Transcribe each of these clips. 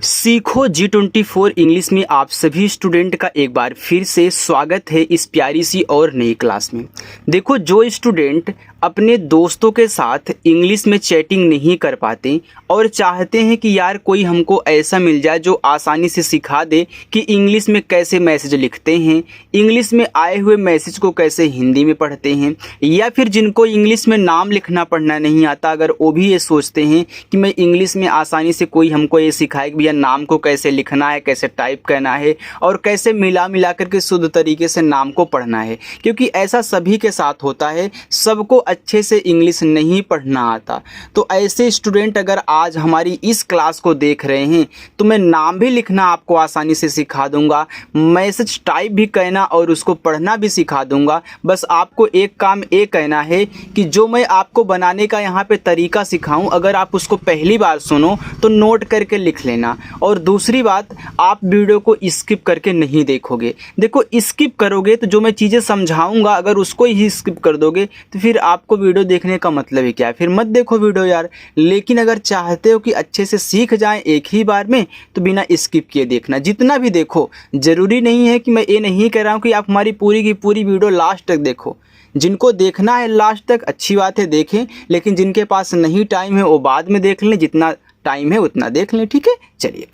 सीखो G24 English में आप सभी स्टूडेंट का एक बार फिर से स्वागत है इस प्यारी सी और नई क्लास में। देखो, जो स्टूडेंट अपने दोस्तों के साथ इंग्लिश में चैटिंग नहीं कर पाते और चाहते हैं कि यार कोई हमको ऐसा मिल जाए जो आसानी से सिखा दे कि इंग्लिश में कैसे मैसेज लिखते हैं, इंग्लिश में आए हुए मैसेज को कैसे हिंदी में पढ़ते हैं, या फिर जिनको इंग्लिश में नाम लिखना पढ़ना नहीं आता, अगर वो भी ये सोचते हैं कि मैं इंग्लिश में आसानी से कोई हमको ये सिखाए कि भैया नाम को कैसे लिखना है, कैसे टाइप करना है और कैसे मिला मिला करके शुद्ध तरीके से नाम को पढ़ना है। क्योंकि ऐसा सभी के साथ होता है, सबको अच्छे से इंग्लिश नहीं पढ़ना आता। तो ऐसे स्टूडेंट अगर आज हमारी इस क्लास को देख रहे हैं तो मैं नाम भी लिखना आपको आसानी से सिखा दूंगा, मैसेज टाइप भी कहना और उसको पढ़ना भी सिखा दूंगा। बस आपको एक काम ये कहना है कि जो मैं आपको बनाने का यहाँ पे तरीका सिखाऊं, अगर आप उसको पहली बार सुनो तो नोट करके लिख लेना। और दूसरी बात, आप वीडियो को स्किप करके नहीं देखोगे। देखो, स्किप करोगे तो जो मैं चीज़ें समझाऊंगा अगर उसको ही स्किप कर दोगे तो फिर आपको वीडियो देखने का मतलब ही क्या है, फिर मत देखो वीडियो यार। लेकिन अगर चाहते हो कि अच्छे से सीख जाएं एक ही बार में तो बिना स्किप किए देखना, जितना भी देखो। ज़रूरी नहीं है कि मैं ये नहीं कह रहा हूँ कि आप हमारी पूरी की पूरी वीडियो लास्ट तक देखो। जिनको देखना है लास्ट तक अच्छी बात है, देखें, लेकिन जिनके पास नहीं टाइम है वो बाद में देख लें, जितना टाइम है उतना देख लें, ठीक है। चलिए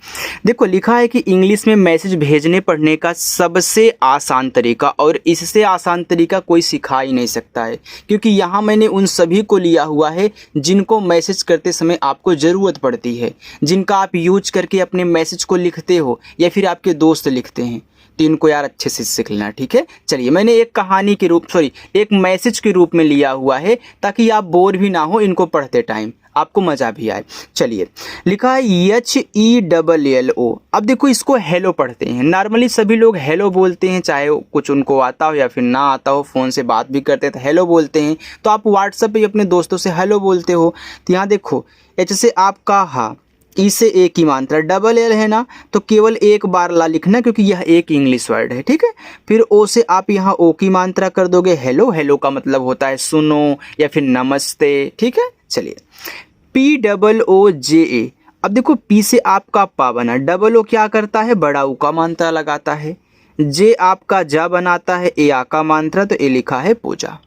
देखो, लिखा है कि इंग्लिश में मैसेज भेजने पढ़ने का सबसे आसान तरीका, और इससे आसान तरीका कोई सिखा ही नहीं सकता है। क्योंकि यहाँ मैंने उन सभी को लिया हुआ है जिनको मैसेज करते समय आपको ज़रूरत पड़ती है, जिनका आप यूज करके अपने मैसेज को लिखते हो या फिर आपके दोस्त लिखते हैं, तो इनको यार अच्छे से सीख लेना, ठीक है। चलिए, मैंने एक कहानी के रूप एक मैसेज के रूप में लिया हुआ है ताकि आप बोर भी ना हो इनको पढ़ते टाइम, आपको मज़ा भी आए। चलिए, लिखा है HELLO। अब देखो, इसको हेलो पढ़ते हैं। नॉर्मली सभी लोग हेलो बोलते हैं, चाहे कुछ उनको आता हो या फिर ना आता हो, फ़ोन से बात भी करते हैं तो हेलो बोलते हैं। तो आप व्हाट्सएप पे अपने दोस्तों से हेलो बोलते हो। तो यहाँ देखो, H से आपका हा, ई से एक ही मात्रा, डबल एल है ना, तो केवल एक बार ला लिखना क्योंकि यह एक इंग्लिश वर्ड है, ठीक है। फिर ओ से आप यहाँ ओ की मात्रा कर दोगे हेलो। हेलो का मतलब होता है सुनो या फिर नमस्ते, ठीक है। चलिए, POOJA। अब देखो, पी से आपका पा बना, डबल ओ क्या करता है, बड़ा ऊ का मात्रा लगाता है, जे आपका जा बनाता है, ए आ का मात्रा, तो ए लिखा है पूजा।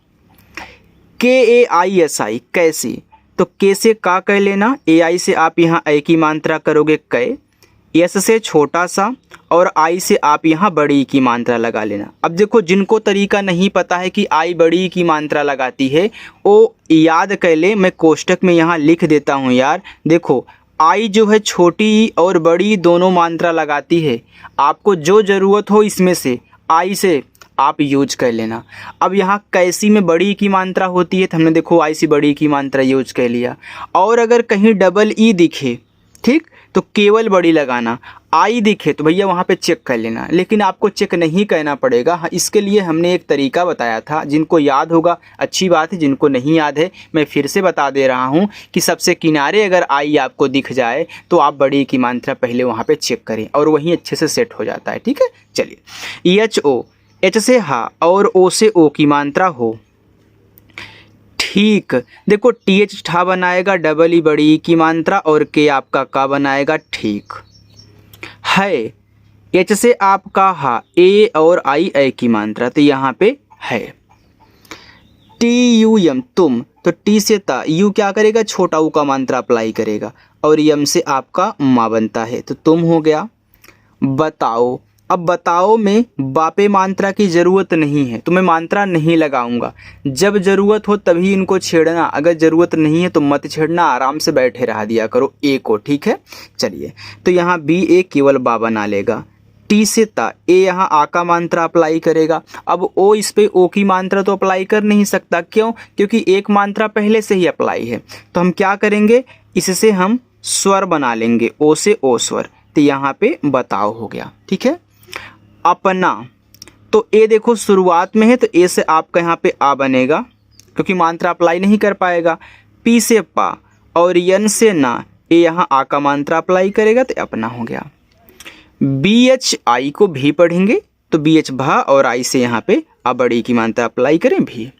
KAISI कैसी, तो के से का कह लेना, AI से आप यहाँ ए की मात्रा करोगे कै, एस से छोटा सा और आई से आप यहाँ बड़ी की मात्रा लगा लेना। अब देखो, जिनको तरीका नहीं पता है कि आई बड़ी की मात्रा लगाती है वो याद कर ले, मैं कोष्टक में यहाँ लिख देता हूँ यार। देखो, आई जो है छोटी और बड़ी दोनों मात्रा लगाती है, आपको जो ज़रूरत हो इसमें से आई से आप यूज कर लेना। अब यहाँ कैसी में बड़ी की मात्रा होती है तो हमने देखो आई से बड़ी की मात्रा यूज कर लिया। और अगर कहीं डबल ई दिखे, ठीक, तो केवल बड़ी लगाना। आई दिखे तो भैया वहाँ पे चेक कर लेना, लेकिन आपको चेक नहीं करना पड़ेगा। हाँ, इसके लिए हमने एक तरीका बताया था, जिनको याद होगा अच्छी बात है, जिनको नहीं याद है मैं फिर से बता दे रहा हूँ कि सबसे किनारे अगर आई आपको दिख जाए तो आप बड़ी की मात्रा पहले वहाँ पे चेक करें और वहीं अच्छे से सेट हो जाता है, ठीक है। चलिए, HO, H से हा और O से ओ की मात्रा हो, ठीक। देखो, TH ठा बनाएगा, डबल ई बड़ी ई की मात्रा और के आपका का बनाएगा, ठीक है। H से आपका हा, ए और आई ए की मात्रा, तो यहाँ पे है। TUM तुम, तो टी से ता, यू क्या करेगा, छोटा ऊ का मात्रा अप्लाई करेगा और यम से आपका माँ बनता है, तो तुम हो गया। बताओ, अब बताओ में बापे मात्रा की ज़रूरत नहीं है तो मैं मात्रा नहीं लगाऊंगा। जब ज़रूरत हो तभी इनको छेड़ना, अगर ज़रूरत नहीं है तो मत छेड़ना, आराम से बैठे रहा दिया करो ए को, ठीक है। चलिए, तो यहाँ BA केवल बा बना लेगा। टी से ता, ए यहाँ आ का मात्रा अप्लाई करेगा। अब ओ, इस पे ओ की मात्रा तो अप्लाई कर नहीं सकता, क्यों, क्योंकि एक मात्रा पहले से ही अप्लाई है। तो हम क्या करेंगे, इससे हम स्वर बना लेंगे, ओ से ओ स्वर, तो यहाँ पे बताओ हो गया, ठीक है। अपना, तो ए देखो शुरुआत में है तो ए से आपका यहाँ पे आ बनेगा क्योंकि मात्रा अप्लाई नहीं कर पाएगा। पी से पा और यन से ना, ए यहाँ आ का मात्रा अप्लाई करेगा तो अपना हो गया। BH आई को भी पढ़ेंगे तो BH भा और आई से यहाँ पे आ बड़ी की मात्रा अप्लाई करें भी।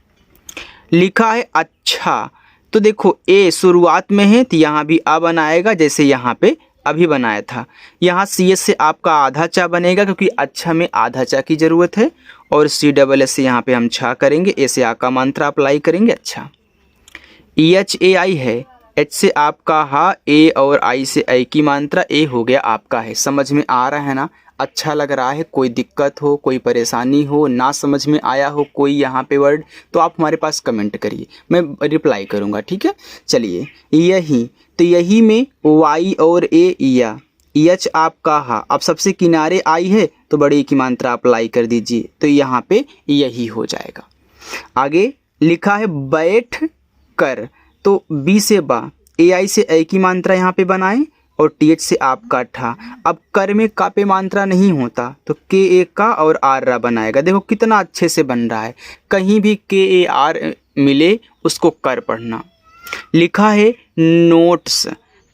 लिखा है अच्छा, तो देखो ए शुरुआत में है तो यहाँ भी आ बनाएगा जैसे यहाँ पे अभी बनाया था। यहाँ सी एस से आपका आधा चा बनेगा क्योंकि अच्छा में आधा चा की ज़रूरत है, और सी डबल एस से यहाँ पे हम छा करेंगे, ए से आ का मात्रा अप्लाई करेंगे अच्छा। ई एच ए आई है, एच से आपका हा, ए और आई से आई की मात्रा, ए हो गया आपका है। समझ में आ रहा है ना? अच्छा लग रहा है? कोई दिक्कत हो, कोई परेशानी हो, ना समझ में आया हो कोई यहाँ पे वर्ड, तो आप हमारे पास कमेंट करिए, मैं रिप्लाई करूँगा, ठीक है। चलिए यही, तो यही में वाई और ए या एच आपका हा, अब सबसे किनारे आई है तो बड़ी की मात्रा अप्लाई कर दीजिए, तो यहाँ पे यही हो जाएगा। आगे लिखा है बैठ कर, तो बी से बा, ए आई से ए की मात्रा यहाँ पे बनाएं, और टी एच से आपका ठा। अब कर में का पे मात्रा नहीं होता तो के ए का और आर रा बनाएगा। देखो कितना अच्छे से बन रहा है, कहीं भी के ए आर मिले उसको कर पढ़ना। लिखा है नोट्स,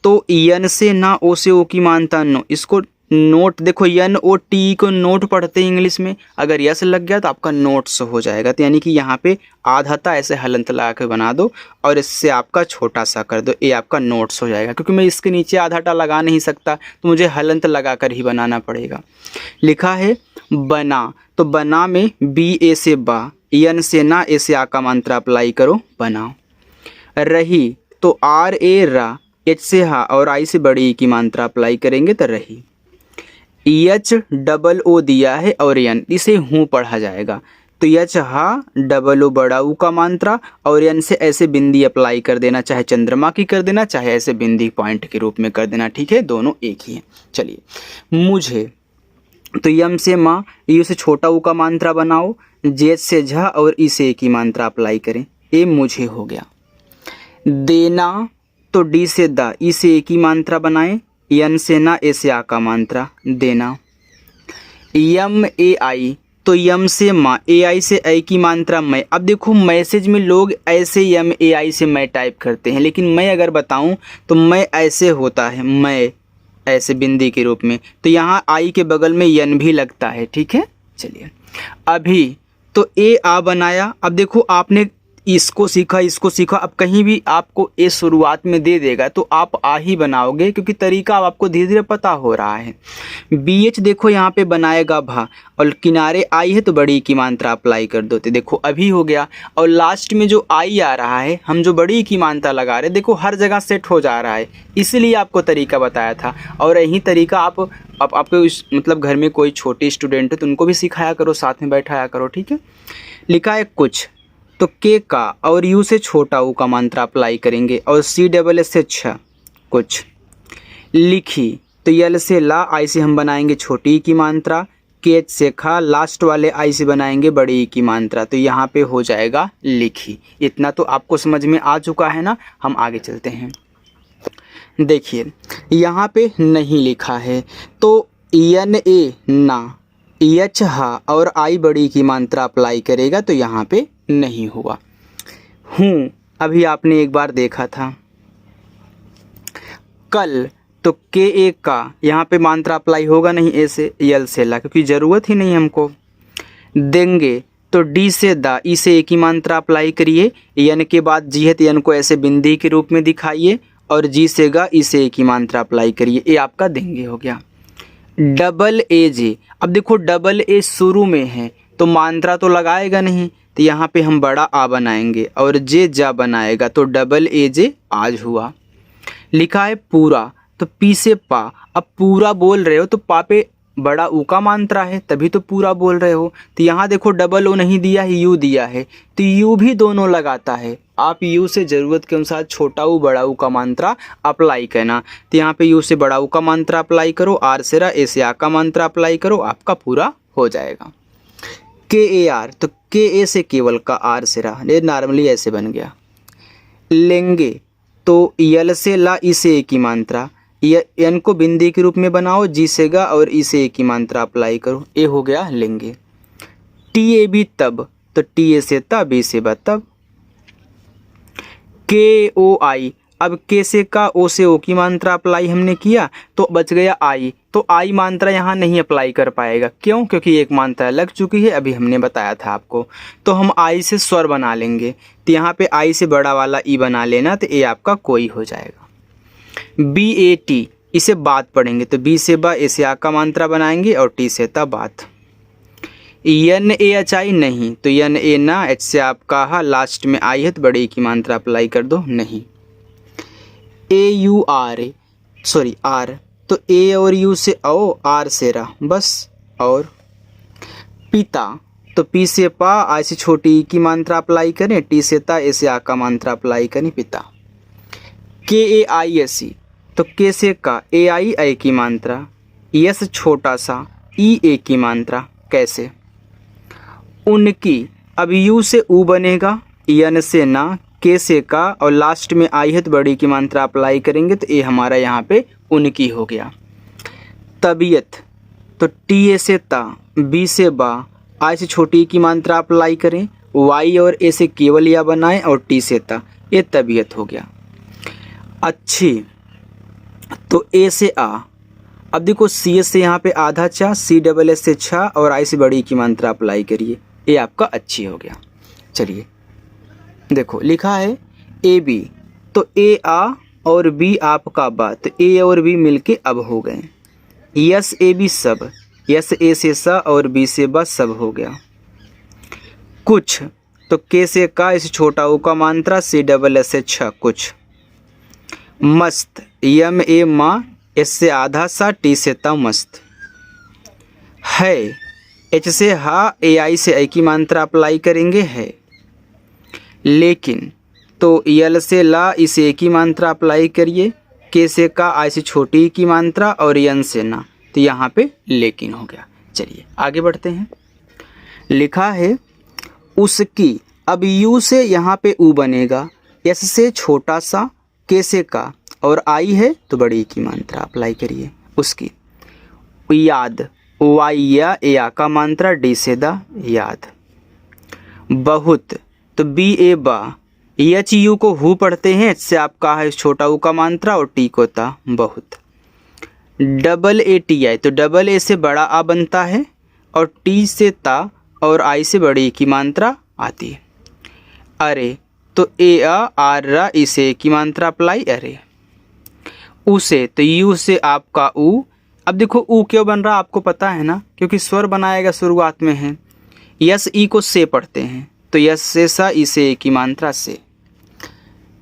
तो यन से ना ओ से ओ की मानता नो, इसको नोट, देखो यन ओ टी को नोट पढ़ते हैं इंग्लिश में, अगर यस लग गया तो आपका नोट्स हो जाएगा। तो यानी कि यहाँ पे आधाता ऐसे हलंत लगा के बना दो और इससे आपका छोटा सा कर दो, ये आपका नोट्स हो जाएगा। क्योंकि मैं इसके नीचे आधाटा लगा नहीं सकता तो मुझे हलंत लगा कर ही बनाना पड़ेगा। लिखा है बना, तो बना में बी ए से बा, यन से ना, ए से आ का मात्रा अप्लाई करो, बनाओ। रही, तो आर ए रा, एच से हा और आई से बड़ी की मात्रा अप्लाई करेंगे तो रही। एच डबल ओ दिया है और एन, इसे हूँ पढ़ा जाएगा, तो एच हा डबल ओ बड़ा ऊ का मात्रा, और एन से ऐसे बिंदी अप्लाई कर देना, चाहे चंद्रमा की कर देना, चाहे ऐसे बिंदी पॉइंट के रूप में कर देना, ठीक है, दोनों एक ही है। चलिए मुझे, तो यम से माँ, यू से छोटा ऊ का मात्रा बनाओ, जेच से झा और ई से ए की मात्रा अप्लाई करें, ए मुझे हो गया। देना, तो डी से दा, ई से ए की मात्रा बनाएं, यन से ना, ए से आ का मात्रा देना। यम ए आई, तो यम से माँ, ए आई से आई की मात्रा मैं। अब देखो मैसेज में लोग ऐसे यम ए आई से मैं टाइप करते हैं, लेकिन मैं अगर बताऊं तो मैं ऐसे होता है, मैं ऐसे बिंदी के रूप में, तो यहाँ आई के बगल में यन भी लगता है, ठीक है। चलिए अभी, तो ए आ बनाया। अब देखो आपने इसको सीखा, अब कहीं भी आपको ए शुरुआत में दे देगा तो आप आ ही बनाओगे, क्योंकि तरीका अब आपको धीरे धीरे पता हो रहा है। बी एच देखो यहाँ पे बनाएगा भा, और किनारे आई है तो बड़ी की मात्रा अप्लाई कर दो, तो देखो अभी हो गया। और लास्ट में जो आई आ रहा है, हम जो बड़ी की मात्रा लगा रहे, देखो हर जगह सेट हो जा रहा है, इसलिए आपको तरीका बताया था। और यही तरीका आप आपके मतलब घर में कोई छोटे स्टूडेंट है तो उनको भी सिखाया करो, साथ में बैठाया करो, ठीक है। लिखा है कुछ, तो के का और यू से छोटा ऊ का मात्रा अप्लाई करेंगे, और सी डबल एस से छ कुछ। लिखी, तो यल से ला, आई से हम बनाएंगे छोटी की मात्रा, केच से खा, लास्ट वाले आई से बनाएंगे बड़ी की मात्रा, तो यहाँ पे हो जाएगा लिखी। इतना तो आपको समझ में आ चुका है ना। हम आगे चलते हैं। देखिए यहाँ पे नहीं लिखा है, तो एन ए ना, एच हा और आई बड़ी की मात्रा अप्लाई करेगा, तो यहाँ पे नहीं हुआ। हूँ अभी आपने एक बार देखा था। कल, तो के ए का यहाँ पे मात्रा अप्लाई होगा नहीं, ए से यल से ला, क्योंकि ज़रूरत ही नहीं हमको। देंगे, तो डी से दा, ई से ए की मात्रा अप्लाई करिए, यन के बाद जी है तो यन को ऐसे बिंदी के रूप में दिखाइए, और जी से गा, ई से ए की मात्रा अप्लाई करिए, ये आपका देंगे हो गया। डबल ए जे, अब देखो डबल ए शुरू में है तो मात्रा तो लगाएगा नहीं, तो यहाँ पे हम बड़ा आ बनाएंगे, और जे जा बनाएगा, तो डबल ए जे आज हुआ। लिखा है पूरा, तो पी से पा, अब पूरा बोल रहे हो तो पा पे बड़ा ऊ का मात्रा है, तभी तो पूरा बोल रहे हो। तो यहाँ देखो डबल ओ नहीं दिया है, यू दिया है, तो यू भी दोनों लगाता है। आप यू से ज़रूरत के अनुसार छोटा ऊ बड़ा ऊ का मात्रा अप्लाई करना, तो यहाँ पे यू से बड़ा ऊ का मात्रा अप्लाई करो, आर से रा, ए से आ का मात्रा अप्लाई करो, आपका पूरा हो जाएगा। के ए आर, तो के ए से केवल का, आर से रा, ये नॉर्मली ऐसे बन गया। लेंगे, तो यल से ला, ई से ए की मात्रा, एन को बिंदी के रूप में बनाओ, जी से गा और ई से ए की मात्रा अप्लाई करो, ए हो गया लेंगे। टी ए बी तब, तो टी ए से ता, बी से बा तब। के ओ आई, अब के से का, ओ से ओ की मात्रा अप्लाई हमने किया तो बच गया आई, तो आई मात्रा यहाँ नहीं अप्लाई कर पाएगा, क्यों? क्योंकि एक मात्रा लग चुकी है, अभी हमने बताया था आपको। तो हम आई से स्वर बना लेंगे, तो यहाँ पे आई से बड़ा वाला ई बना लेना, तो ए आपका कोई हो जाएगा। बी ए टी, इसे बात पढ़ेंगे तो बी से बा, ए से आ का मात्रा बनाएंगे और टी से ता बात। यन ए एच आई नहीं, तो यन ए ना, एच से आपका हा, लास्ट में आई है तो बड़े ई की मात्रा अप्लाई कर दो नहीं। ए यू आर, सॉरी आर, तो ए और यू से ओ, आर से रा बस। और पिता, तो पी से पा, आई से छोटी ई की मात्रा अप्लाई करें, टी से ता, ए से आ का मात्रा अप्लाई करें पिता। के ए आई एस ई, तो के से का, ए आई ए की मात्रा, यस छोटा सा, ई ए की मात्रा, कैसे? उनकी, अब यू से ऊ बनेगा, यन से ना, के से का, और लास्ट में आई है तो बड़ी की मात्रा अप्लाई करेंगे तो ये हमारा यहाँ पे उनकी हो गया। तबीयत, तो टी ए से ता, बी से बा, आई से छोटी की मात्रा अप्लाई करें, वाई और ए से केवल या बनाएं और टी से ता, ये तबीयत हो गया। अच्छी, तो ए से आ, अब देखो सी एस से यहाँ पे आधा चा, सी डबल एस से छा और आई से बड़ी की मात्रा अप्लाई करिए, ये आपका अच्छी हो गया। चलिए देखो लिखा है ए बी, तो ए आ और बी आपका बा, तो ए और बी मिलके अब हो गए। यस ए बी सब, यस ए से सा और बी से बा सब हो गया। कुछ, तो के से का, इस छोटा ओ का मात्रा, सी डबल एस से छ कुछ। मस्त, यम ए माँ, एस से आधा सा, टी से ता मस्त। है, एच से हा, ए आई से आई की मात्रा अप्लाई करेंगे है। लेकिन, तो यल से ला, इसे एक ही मात्रा अप्लाई करिए, के से का, आई से छोटी की मात्रा और यन से ना, तो यहाँ पे लेकिन हो गया। चलिए आगे बढ़ते हैं। लिखा है उसकी, अब यू से यहाँ पे ऊ बनेगा, एस से छोटा सा, के से का, और आई है तो बड़ी की मात्रा अप्लाई करिए उसकी। याद, वाई या ए आ का मात्रा, डी से दा याद। बहुत, तो बी ए बा, एच यू को हु पढ़ते हैं, एच से आपका है छोटा ऊ का मात्रा और टी को ता बहुत। डबल ए टी आई, तो डबल ए से बड़ा आ बनता है और टी से ता और आई से बड़ी की मात्रा आती है। अरे, तो ए आ आर रा, इसे की मात्रा अप्लाई अरे। उसे, तो यू से आपका ऊ, अब देखो ऊ क्यों बन रहा आपको पता है ना, क्योंकि स्वर बनाएगा शुरुआत में है। यस ई को से पढ़ते हैं, तो यस से सा, इसे की मात्रा से।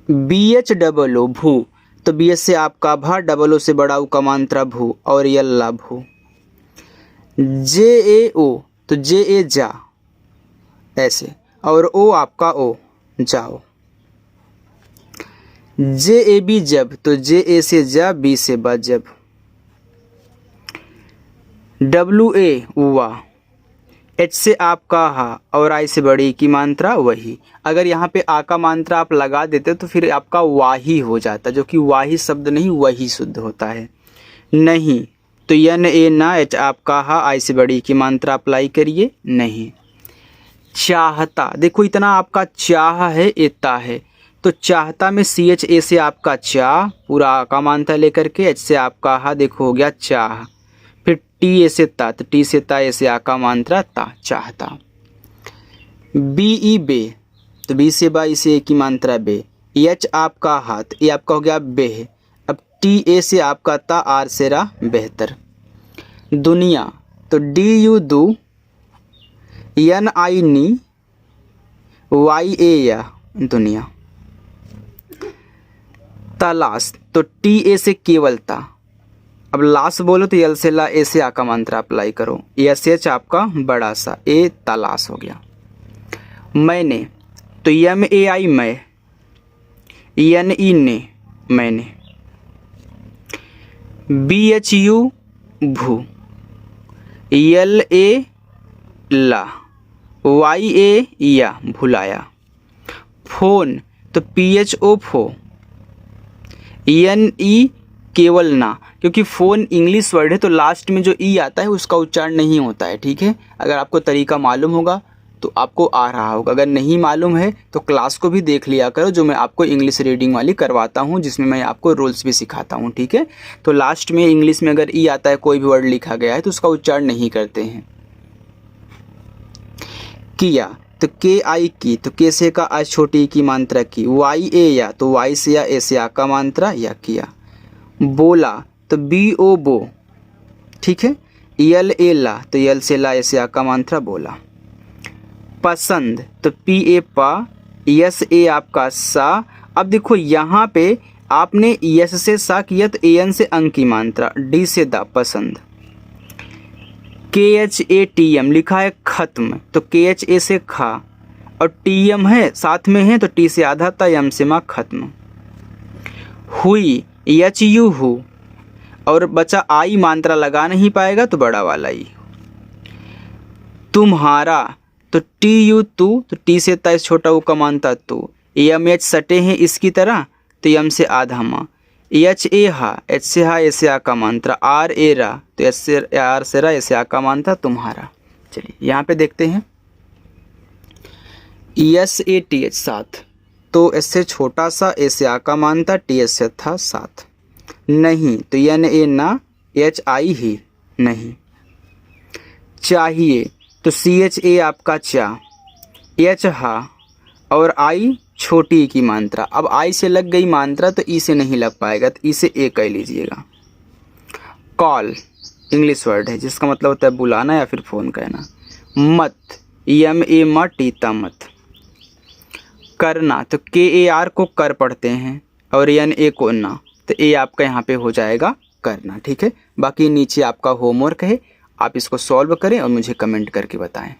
बी एच डबल ओ भू, तो बी एच से आपका भा, डबल ओ से बड़ा ऊ का मात्रा भू और यल्ला भू। जे ए ओ, तो जे ए जा ऐसे, और ओ आपका ओ जाओ। जे ए बी जब, तो जे ए से जा, बी से बा जब। डब्लू ए हुआ, एच से आपका हा और आई से बड़ी की मात्रा वही। अगर यहाँ पे आ का मात्रा आप लगा देते तो फिर आपका वाही हो जाता, जो कि वाही शब्द नहीं वही शुद्ध होता है। नहीं, तो यन ए ना, एच आपका हा, आई से बड़ी की मात्रा अप्लाई करिए नहीं। चाहता, देखो इतना आपका चाह है, एता है, तो चाहता में सी एच ए से आपका चाह, पूरा आ का मात्रा लेकर के, एच से आपका हा, देखो हो गया चाह। फिर टी ए से ता, तो टी से ता, ए से आ का मात्रा ता, चाहता। बी ई बे, तो बी से बा, इसे ए की मात्रा बे। एच आपका हाथ, ये आपका हो गया बेह। अब टी ए से आपका ता, आर से रा बेहतर। दुनिया, तो डी यू दू, एन आई नी, वाई ए या दुनिया। तलाश, तो टी ए से केवल ता, अब लाश बोलो तो यल से ला, ए से आ का मात्रा अप्लाई करो, एस एच आपका बड़ा सा, ए तलाश हो गया। मैंने, तो यम ए आई मैं, एन ई ने मैंने। बी एच यू भू, यल ए ला, वाई ए या भुलाया। फोन, तो पी एच ओ फो, एन ई केवल ना, क्योंकि फ़ोन इंग्लिश वर्ड है तो लास्ट में जो ई आता है उसका उच्चारण नहीं होता है। ठीक है, अगर आपको तरीका मालूम होगा तो आपको आ रहा होगा, अगर नहीं मालूम है तो क्लास को भी देख लिया करो, जो मैं आपको इंग्लिश रीडिंग वाली करवाता हूँ, जिसमें मैं आपको रूल्स भी सिखाता हूँ। ठीक है, तो लास्ट में इंग्लिश में अगर ई आता है, कोई भी वर्ड लिखा गया है तो उसका उच्चारण नहीं करते हैं। किया, तो के आई की, तो के से का आज छोटी की मात्रा की। वाई ए या, तो वाई से या, ए से आ का मात्रा या किया। बोला, तो बी ओ बो, ठीक है। यल ए ला, तो यल से ला, ऐसे आ का मात्रा बोला। पसंद, तो पी ए पा, यस ए आपका सा। अब देखो यहाँ पे आपने यस से सा किया तो ए एन से अंक की मात्रा, डी से दा, पसंद। के एच ए टी एम लिखा है खत्म, तो के एच ए से खा और टी एम है साथ में है तो टी से आधा था, एम से माँ, खत्म। हुई, एच यू हु, और बचा आई मात्रा लगा नहीं पाएगा तो बड़ा वाला ई। तुम्हारा, तो टी यू तू, तो टी से ता, छोटा ऊ का मानता तू। एम एच सटे हैं इसकी तरह तो एम से आधा माँ। एच ए हा, एच से हा, ऐसे आ का मात्रा। आर ए रा, तो एच से आर से रा, ऐसे आ का मात्रा तुम्हारा। चलिए यहाँ पे देखते हैं। एस ए टी एच, साथ, तो इससे छोटा सा, ऐसे आ का मानता, टी एच से था साथ। नहीं, तो एन ए ना, एच आई ही, नहीं। चाहिए, तो सी एच ए आपका चा, एच हा और आई छोटी की मात्रा। अब आई से लग गई मात्रा तो ई से नहीं लग पाएगा, तो ई से ए कह लीजिएगा। कॉल इंग्लिश वर्ड है जिसका मतलब होता है बुलाना या फिर फ़ोन कहना। मत, एम ए मत, टीता मत। करना, तो के ए आर को कर पढ़ते हैं और एन ए को ना, तो ए आपका यहाँ पे हो जाएगा करना, ठीक है। बाकी नीचे आपका होमवर्क है, आप इसको सॉल्व करें और मुझे कमेंट करके बताएं।